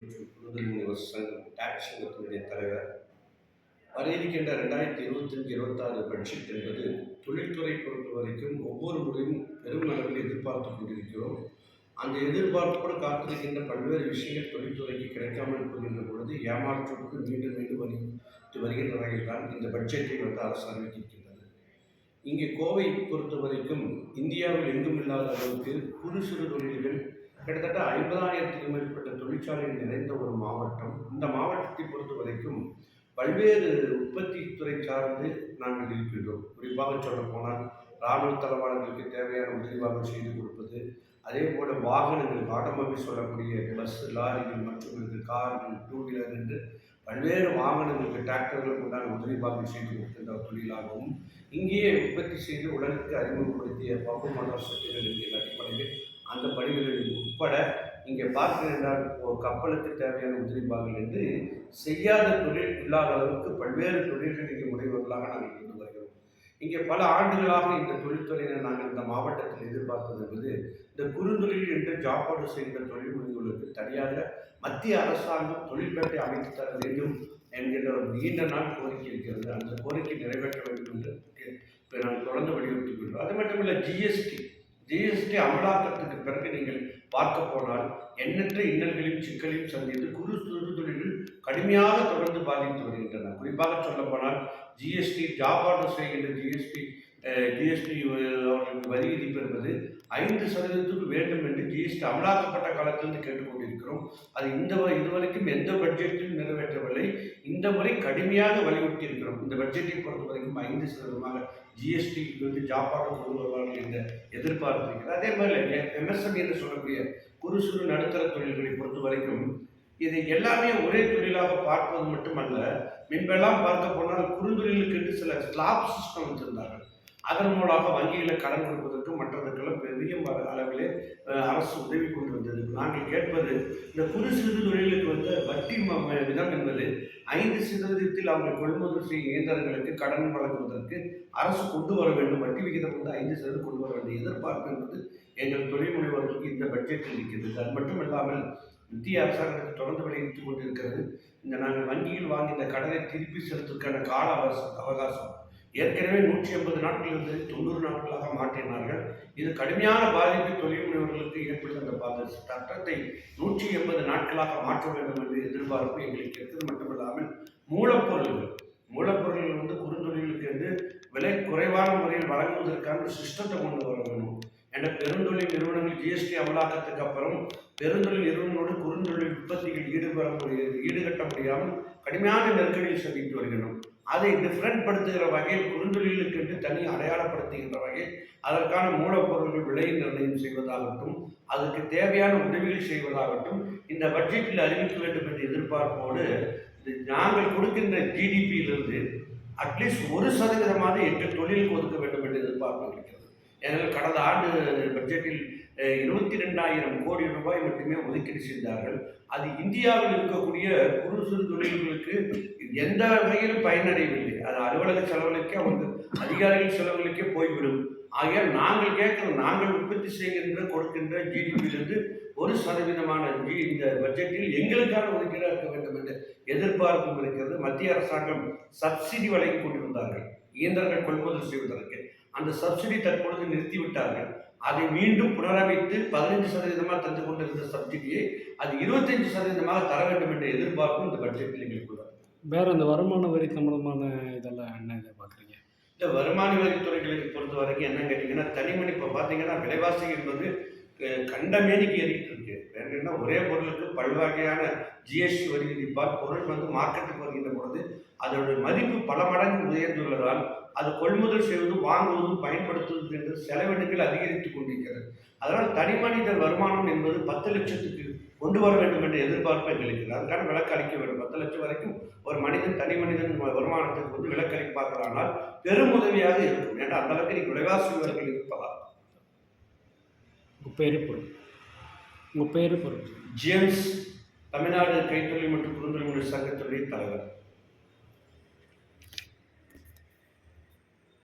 Universe சங்கம் tax சங்கத்தினுடைய தலைவர். வர இருக்கின்ற 2025-26 பட்ஜெட் என்பது தொழில்துறை பொறுத்த வரைக்கும் ஒவ்வொரு முறையும் பெரும் அளவில் எதிர்பார்த்து கொண்டிருக்கிறோம். அந்த எதிர்பார்ப்போடு காத்திருக்கின்ற பல்வேறு விஷயங்கள் தொழில்துறைக்கு கிடைக்காமல் போகின்ற பொழுது ஏமாற்றத்துக்கு மீண்டும் மீண்டும் வலியுறுத்தி வருகின்ற வகையில் தான் இந்த பட்ஜெட்டை அரசு அறிவித்திருக்கின்றது. இங்கே கோவை பொறுத்த வரைக்கும் இந்தியாவில் எங்கும் இல்லாத அளவுக்கு குறு சிறு தொழில்கள் கிட்டத்தட்ட 50,000க்கும் மேற்பட்ட தொழிற்சாலைகள் நிறைந்த ஒரு மாவட்டம். இந்த மாவட்டத்தை பொறுத்த வரைக்கும் பல்வேறு உற்பத்தி துறை சார்ந்து நாங்கள் இருக்கின்றோம். குறிப்பாக சொல்ல போனால் இராணுவ தளவாடங்களுக்கு தேவையான உதவிவாக செய்து கொடுப்பது, அதே போல வாகனங்கள் ஆட்டோமொபைல் சொல்லக்கூடிய பஸ், லாரிகள் மற்றும் கார்கள், டூ வீலர் என்று பல்வேறு வாகனங்களுக்கு டிராக்டர்களுக்கு உண்டான உதவிவாக செய்து கொடுக்கின்ற தொழிலாகவும் இங்கேயே உற்பத்தி செய்து உலகிற்கு அறிமுகப்படுத்திய பம்பு மோட்டார் சக்திகள் என்கிற அடிப்படையில் அந்த பணிகளில் உட்பட இங்கே பார்க்கிறால் கப்பலுக்கு தேவையான உதிரிபாகங்கள் என்று செய்யாத தொழில் இல்லாத அளவுக்கு பல்வேறு தொழில்கள் இங்கே முனைவர்களாக நாங்கள் இருந்து வருகிறோம். இங்கே பல ஆண்டுகளாக இந்த தொழில்துறையினர் நாங்கள் இந்த மாவட்டத்தில் எதிர்பார்ப்பது என்பது இந்த குறுந்தொழில் என்று ஜாப்பாடு செய்கின்ற தொழில் முனைவோர்களுக்கு தனியாக மத்திய அரசாங்கம் தொழில்பேட்டை அமைத்து தர வேண்டும் என்கின்ற ஒரு நீண்ட நாள் கோரிக்கை இருக்கிறது. அந்த கோரிக்கை நிறைவேற்ற வேண்டும் என்று நாங்கள் தொடர்ந்து வலியுறுத்துகின்றோம். அது மட்டுமில்லை, ஜிஎஸ்டி அமலாக்கத்துக்கு பிறகு நீங்கள் பார்க்க போனால் எண்ணற்ற இன்னல்களையும் சிக்கலையும் சந்தித்து குறு சிறு தொழில்கள் கடுமையாக தொடர்ந்து பாதித்து வருகின்றன. குறிப்பாக சொல்ல போனால் ஜிஎஸ்டி ஜாப் ஆர்டர் செய்கின்ற ஜிஎஸ்டி அவர்களுக்கு வரி விதிப்பு என்பது 5% வேண்டும் என்று ஜிஎஸ்டி அமலாக்கப்பட்ட காலத்திலிருந்து கேட்டுக்கொண்டிருக்கிறோம். அது இதுவரைக்கும் எந்த பட்ஜெட்டிலும் நிறைவேற்றவில்லை. இந்த முறை கடுமையாக வலியுறுத்தி இருக்கிறோம். இந்த பட்ஜெட்டை பொறுத்த வரைக்கும் 5% ஜிஎஸ்டி ஜாப் ஆர்டர் கொண்டு வருவார்கள் என்ற எதிர்பார்ப்பு இருக்கிறது. அதே மாதிரி எம்எஸ்எம்இ என்று சொல்லக்கூடிய குறு சிறு நடுத்தர தொழில்களை பொறுத்த வரைக்கும் இது எல்லாமே ஒரே தொழிலாக பார்ப்பது மட்டுமல்ல, முன்பெல்லாம் பார்க்க போனால் குறுந்தொழிலுக்கு என்று சில ஸ்லாப் சிஸ்டம் வச்சிருந்தார்கள். அதன் மூலமாக வங்கியில் கடன் கொடுப்பதற்கு மற்றதற்கெல்லாம் பெரிய அளவிலே அரசு உதவி கொண்டு வந்தது. நாங்கள் கேட்பது, இந்த குறு சிறு தொழிலுக்கு வட்டி விதம் என்பது 5% அவங்க கொள்முதல் செய்யும் இயந்திரங்களுக்கு கடன் வழங்குவதற்கு அரசு கொண்டு வர வேண்டும். வட்டி விகிதம் 5% கொண்டு வர வேண்டிய எதிர்பார்ப்பு என்பது எங்கள் தொழில் முனைவர்களுக்கு இந்த பட்ஜெட்டில் இருக்கிறது. அது மட்டும் இல்லாமல் மத்திய அரசாங்கத்தை தொடர்ந்து வலியுறுத்தி கொண்டிருக்கிறது. நாங்கள் வங்கியில் வாங்கிய கடனை திருப்பி செலுத்துவதற்கான கால அவகாசம் ஏற்கனவே 180 நாட்களிலிருந்து 90 நாட்களாக மாற்றினார்கள். இது கடுமையான பாதிப்பை தொழில் முனைவர்களுக்கு ஏற்படுத்த அந்த சட்டத்தை 180 நாட்களாக மாற்ற வேண்டும் என்று எதிர்பார்ப்பு எங்களுக்கு இருக்கிறது. மட்டுமில்லாமல் மூலப்பொருள்கள் குறுந்தொழிலுக்கு என்று விலை குறைவான முறையில் வழங்குவதற்கான சிஸ்டத்தை கொண்டு வர வேண்டும் என்ற பெருந்தொழில் நிறுவனங்கள் ஜிஎஸ்டி அமலாக்கத்துக்கு அப்புறம் பெருந்தொழில் நிறுவனங்களோடு குறுந்தொழில் உற்பத்திகள் ஈடுகட்ட முடியாமல் கடுமையான நெருக்கடியில் சந்தித்து வருகிறோம். அதை டிஃப்ரெண்ட் படுத்துகிற வகையில் குறுந்தொழிலுக்கு என்று தனி அடையாளப்படுத்துகின்ற வகையில் அதற்கான மூலப்பொருட்கள் விலை நிர்ணயம் செய்வதாகட்டும், அதுக்கு தேவையான உதவிகள் செய்வதாகட்டும் இந்த பட்ஜெட்டில் அறிவிக்க வேண்டும் என்ற எதிர்பார்ப்போடு நாங்கள் கொடுக்கின்ற ஜிடிபியிலிருந்து அட்லீஸ்ட் 1% எங்கள் தொழிலுக்கு ஒதுக்க வேண்டும் என்று எதிர்பார்ப்பு இருக்கிறது. ஏனென்றால் கடந்த ஆண்டு பட்ஜெட்டில் 22,000 கோடி ரூபாய் மட்டுமே ஒதுக்கீடு செய்தார்கள். அது இந்தியாவில் இருக்கக்கூடிய குறு சிறு தொழில்களுக்கு எந்த வகையிலும் பயனடையவில்லை. அது அலுவலக செலவுகளுக்கே அதிகாரிகள் செலவுகளுக்கே போய்விடும். ஆகையால் நாங்கள் உற்பத்தி செய்கின்ற கொடுக்கின்ற ஜிடிபியிலிருந்து 1% இந்த பட்ஜெட்டில் எங்களுக்கான ஒதுக்கீடு இருக்க வேண்டும் என்ற எதிர்பார்ப்பும் இருக்கிறது. மத்திய அரசாங்கம் சப்சிடி வழங்கி கொண்டிருந்தார்கள் இயந்திரங்கள் கொள்முதல் செய்வதற்கு. அந்த சப்சிடி தற்பொழுது நிறுத்திவிட்டார்கள். அதை மீண்டும் புனரமைத்து 15% தந்து கொண்டிருந்த சப்சிடியை அது 25% தர வேண்டும் என்ற எதிர்பார்ப்பும் இந்த பட்ஜெட்டில் எங்களுக்கு உள்ளது. வேற இந்த வருமான வரி சம்பந்தமான இதெல்லாம் என்ன எதிர்பார்க்குறீங்க? இந்த வருமான வரித்துறைகளை பொறுத்த வரைக்கும் என்ன கேட்டீங்கன்னா, தனிமணி இப்போ பார்த்தீங்கன்னா விலைவாசி என்பது கண்டமேனிக்கு ஏறிக்கிட்டு இருக்கு. வேணும்னா ஒரே பொருளுக்கு பல்வகையான ஜிஎஸ்டி வரி விதிப்பால் பொருள் மார்க்கெட்டுக்கு வருகின்ற பொழுது அதனுடைய மதிப்பு பல மடங்கு உயர்ந்துள்ளதால் அது கொள்முதல் செய்வதும் வாங்குவதும் பயன்படுத்துவது என்று செலவினங்கள் அதிகரித்து கொண்டிருக்கிறது. அதனால் தனிமனிதர் வருமானம் என்பது 10 லட்சத்துக்கு கொண்டு வர வேண்டும் என்ற எதிர்பார்ப்பு எங்களுக்கு. அதுக்கான விலக்கு அளிக்க வேண்டும். 10 லட்சம் வரைக்கும் ஒரு தனி மனிதன் வருமானத்துக்கு விலக்கு அளிப்பார்களானால் பெரும் உதவியாக இருக்கும். ஏன்னா அந்த அளவுக்கு நீங்க விலைவாசி உயர்வுகள் இருப்பதால். உங்கள் பேரு பொருள் ஜேம்ஸ், தமிழ்நாடு கைத்தொழில் மற்றும் குறுந்தொழில் சங்கத்துடைய தலைவர்.